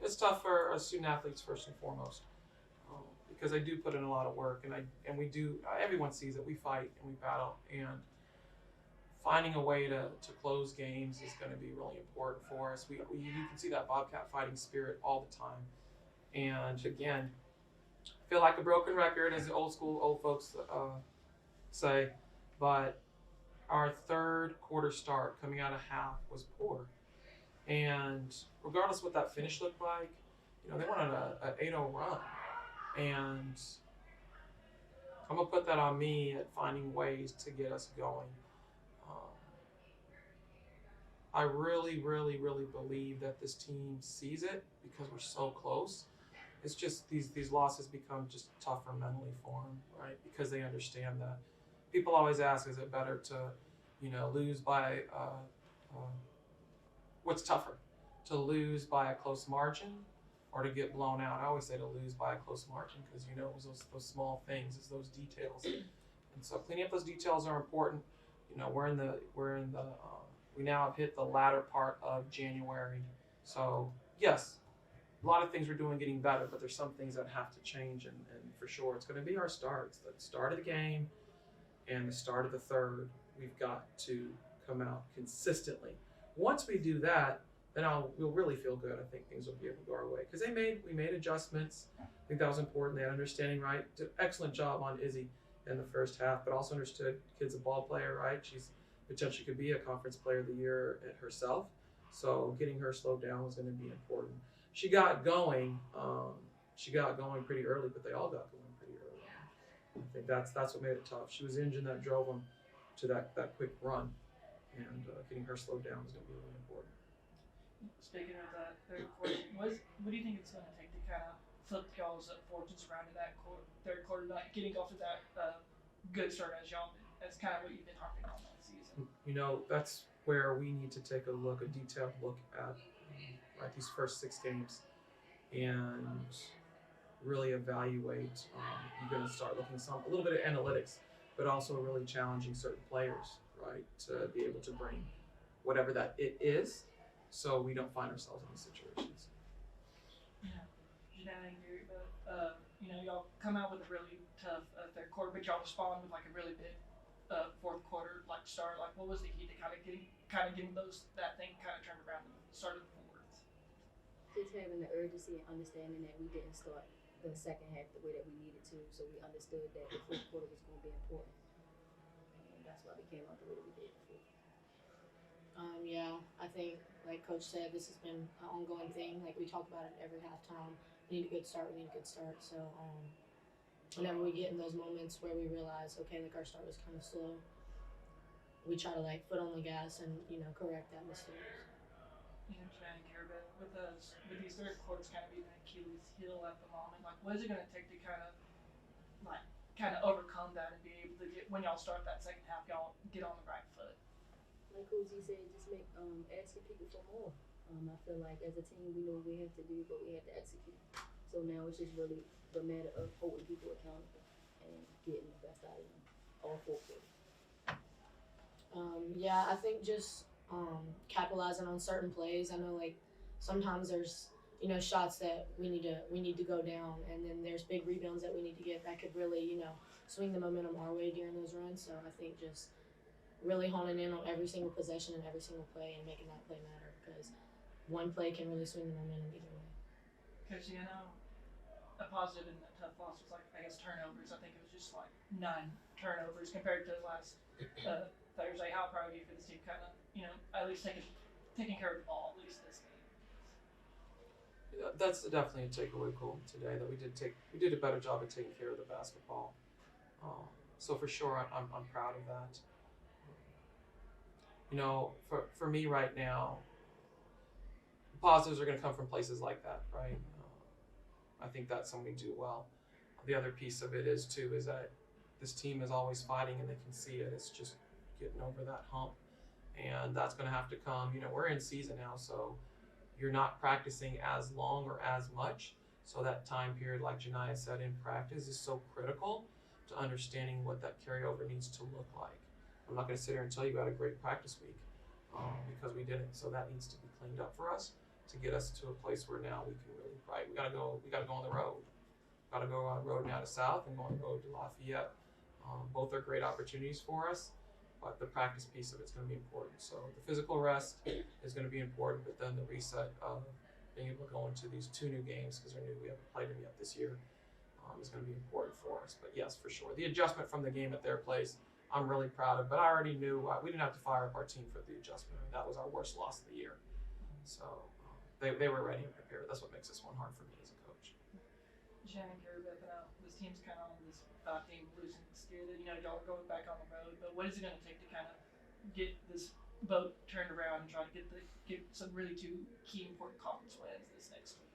It's tough for student athletes first and foremost, because I do put in a lot of work, and we do. Everyone sees it. We fight and we battle, and finding a way to close games is going to be really important for us. You can see that Bobcat fighting spirit all the time. And again, I feel like a broken record, as the old folks say, but our third quarter start coming out of half was poor. And regardless what that finish looked like, they went on a 8-0 run. And I'm going to put that on me at finding ways to get us going. Um, I really, really, really believe that this team sees it because we're so close. It's just these losses become just tougher mentally for them, right? Because they understand that. People always ask, is it better to, lose by what's tougher, to lose by a close margin or to get blown out? I always say to lose by a close margin because it was those small things, it's those details, and so cleaning up those details are important. We now have hit the latter part of January, so yes, a lot of things we're doing getting better, but there's some things that have to change, and for sure it's going to be our starts. The start of the game and the start of the third, we've got to come out consistently. Once we do that, then we'll really feel good. I think things will be able to go our way because we made adjustments. I think that was important. They had understanding, right? Did an excellent job on Izzy in the first half, but also understood kid's a ball player, right? She's potentially could be a conference player of the year herself. So getting her slowed down was going to be important. She got going. She got going pretty early, but they all got going pretty early. I think that's what made it tough. She was the engine that drove them to that quick run, and getting her slowed down is going to be really important. Speaking of that third quarter, what do you think it's going to take to kind of flip y'all's fortunes around in that third quarter, not getting off to that good start as y'all did? That's kind of what you've been harping on all season. That's where we need to take a detailed look at these first 6 games, and really evaluate. You're going to start looking a little bit at analytics, but also really challenging certain players, right, to be able to bring whatever that it is, so we don't find ourselves in these situations. Yeah, Janelle and Gary, but y'all come out with a really tough third quarter, but y'all respond with like a really big fourth quarter start. Like, what was the key to kind of getting that thing kind of turned around and started the fourth? Just having the urgency and understanding that we didn't start the second half the way that we needed to, so we understood that the fourth quarter was going to be important, and that's why we came out the way that we did before. Yeah, I think like Coach said, this has been an ongoing thing. Like we talk about it every halftime. We need a good start. So whenever we get in those moments where we realize, okay, like our start was kind of slow, we try to like foot on the gas and correct that mistake. With these third quarters kind of being an Achilles heel at the moment, like what is it going to take to kind of overcome that and be able to get, when y'all start that second half, y'all get on the right foot? Like Coach G said, just asking people for more. I feel like as a team we know what we have to do, but we have to execute. So now it's just really the matter of holding people accountable and getting the best out of them, all 4 quarters. Yeah, I think just capitalizing on certain plays. I know like sometimes there's shots that we need to go down, and then there's big rebounds that we need to get that could really swing the momentum our way during those runs. So I think just really honing in on every single possession and every single play and making that play matter, because one play can really swing the momentum either way. Because a positive in that tough loss was turnovers. I think it was just 9 turnovers compared to last Thursday. How proud of you for this team kind of at least taking care of the ball at least this game? That's definitely a takeaway, Colton, today, that we did a better job of taking care of the basketball. So for sure, I'm proud of that. For me right now, positives are going to come from places like that, right? I think that's something we do well. The other piece of it is that this team is always fighting, and they can see it. It's just getting over that hump, and that's going to have to come. We're in season now, so you're not practicing as long or as much. So that time period, like Janiyah said, in practice is so critical to understanding what that carryover needs to look like. I'm not going to sit here and tell you we had a great practice week because we didn't. So that needs to be cleaned up for us. to get us to a place where now we can really, right, we gotta go on the road. Gotta go on the road now to South and go on the road to Lafayette. Both are great opportunities for us, but the practice piece of it's going to be important. So the physical rest is going to be important, but then the reset of being able to go into these 2 new games, because they're new, we haven't played them yet this year, is going to be important for us. But yes, for sure. The adjustment from the game at their place, I'm really proud of, but I already knew we didn't have to fire up our team for the adjustment. I mean, that was our worst loss of the year. So they were ready and prepared. That's what makes this one hard for me as a coach. Shannon, Gary, this team's kind of on this theme of losing steer that, y'all are going back on the road, but what is it going to take to kind of get this boat turned around and try to get some really 2 key important conference wins this next week?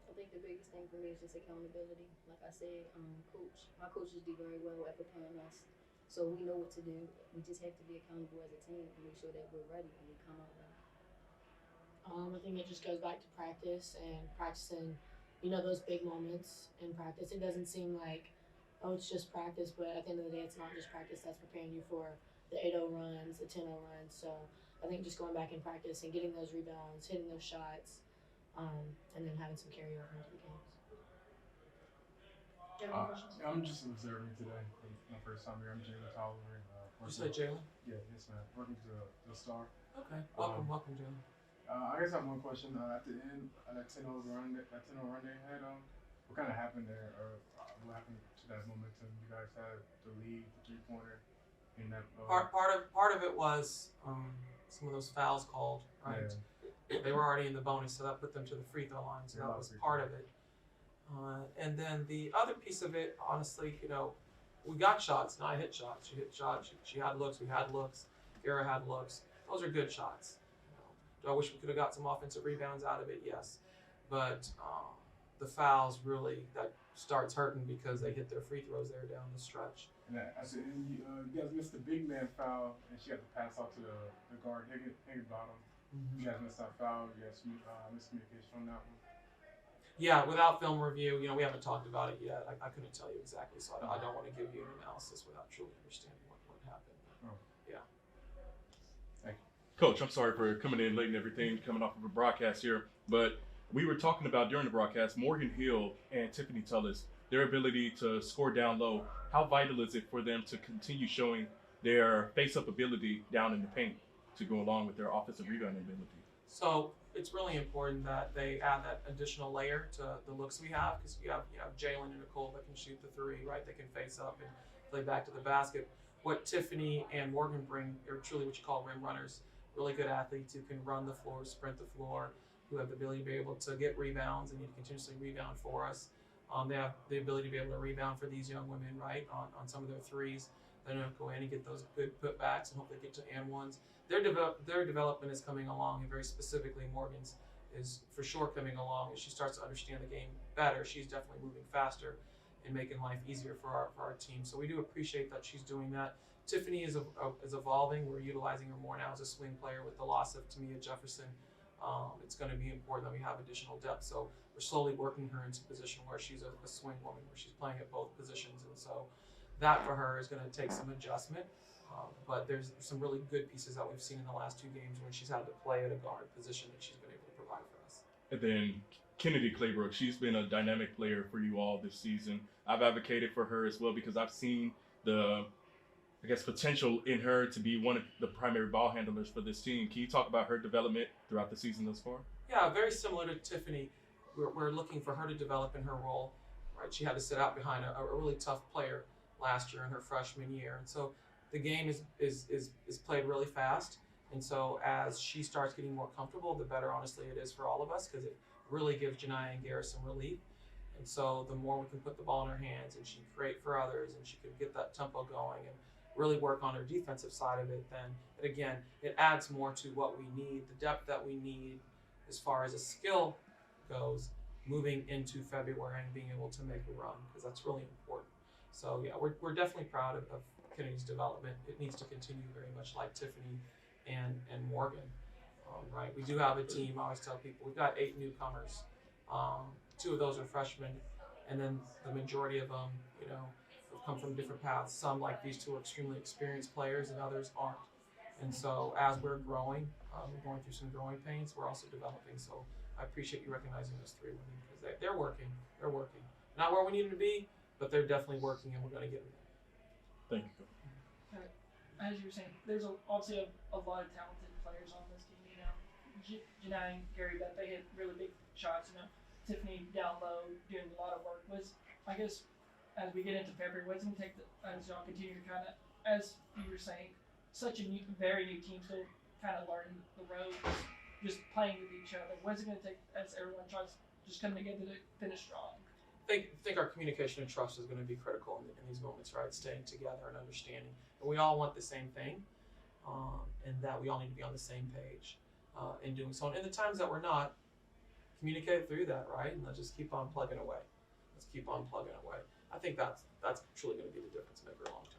I think the biggest thing for me is just accountability. Like I said, my coaches do very well at preparing us, so we know what to do. We just have to be accountable as a team and make sure that we're ready when we come out there. I think it just goes back to practice and practicing, those big moments in practice. It doesn't seem like, oh, it's just practice, but at the end of the day, it's not just practice. That's preparing you for the 8-0 runs, the 10-0 runs. So I think just going back in practice and getting those rebounds, hitting those shots, and then having some carryover into the games. Do you have any questions? I'm just observing today. My first time here. I'm Jalen Tolliver. You said Jalen? Yeah, yes, man. Working for the Star. Okay. Welcome, Jalen. I guess I have one question. At the end, that 10-0 run they had, what kind of happened there, or what happened to that momentum? You guys had the lead, the 3-pointer, in that. Part of it was some of those fouls called, right? Yeah. They were already in the bonus, so that put them to the free throw line. So that was part of it. And then the other piece of it, honestly, we got shots. And I hit shots. She hit shots. She had looks. We had looks. Gara had looks. Those are good shots. Do I wish we could have got some offensive rebounds out of it? Yes. But the fouls really, that starts hurting because they hit their free throws there down the stretch. And at the end, you guys missed the big man foul, and she had to pass out to the guard, Higginbottom. Mm-hmm. You guys missed that foul. You guys miscommunication on that one. Yeah, without film review, we haven't talked about it yet. I couldn't tell you exactly, so I don't want to give you an analysis without truly understanding what happened. Yeah. Thank you. Coach, I'm sorry for coming in late and everything, coming off of a broadcast here, but we were talking about during the broadcast, Morgan Hill and Tiffany Tullis, their ability to score down low. How vital is it for them to continue showing their face-up ability down in the paint to go along with their offensive rebounding ability? So it's really important that they add that additional layer to the looks we have, because you have Jalen and Nicole that can shoot the 3, right? They can face up and play back to the basket. What Tiffany and Morgan bring are truly what you call rim runners, really good athletes who can run the floor, sprint the floor, who have the ability to be able to get rebounds and continuously rebound for us. They have the ability to be able to rebound for these young women, right, on some of their 3s. They don't go in and get those good putbacks and hopefully get to and ones. Their development is coming along, and very specifically Morgan's is for sure coming along as she starts to understand the game better. She's definitely moving faster and making life easier for our team. So we do appreciate that she's doing that. Tiffany is evolving. We're utilizing her more now as a swing player with the loss of Tamia Jefferson. It's going to be important that we have additional depth. So we're slowly working her into a position where she's a swing woman, where she's playing at both positions. And so that for her is going to take some adjustment. But there's some really good pieces that we've seen in the last 2 games when she's had to play at a guard position that she's been able to provide for us. And then Kennedy Claybrook, she's been a dynamic player for you all this season. I've advocated for her as well because I've seen the, potential in her to be one of the primary ball handlers for this team. Can you talk about her development throughout the season thus far? Yeah, very similar to Tiffany. We're looking for her to develop in her role. Right, she had to sit out behind a really tough player last year in her freshman year, and so the game is played really fast. And so as she starts getting more comfortable, the better, honestly, it is for all of us, because it really gives Janiyah and Gara some relief. And so the more we can put the ball in her hands and she can create for others and she can get that tempo going and really work on her defensive side of it, then again, it adds more to what we need, the depth that we need as far as a skill goes moving into February and being able to make a run, because that's really important. So yeah, we're definitely proud of Kennedy's development. It needs to continue very much like Tiffany and Morgan, right? We do have a team. I always tell people we've got 8 newcomers. 2 of those are freshmen, and then the majority of them, have come from different paths. Some, like these 2, are extremely experienced players, and others aren't. And so as we're growing, we're going through some growing pains. We're also developing. So I appreciate you recognizing those three women because they're working. They're working. Not where we need them to be, but they're definitely working, and we're going to get them there. Thank you. As you were saying, there's obviously a lot of talented players on this team. You know, Janai and Gary Beth, they hit really big shots. You know, Tiffany down low doing a lot of work. I guess as we get into February, what's it going to take as y'all continue to kind of, as you were saying, such a very new team still kind of learning the ropes, just playing with each other. What's it going to take as everyone tries to just come together to finish strong? I think our communication and trust is going to be critical in these moments, right? Staying together and understanding. And we all want the same thing, and that we all need to be on the same page in doing so. And in the times that we're not, communicate through that, right? And let's just keep on plugging away. Let's keep on plugging away. I think that's truly going to be the difference maker long term.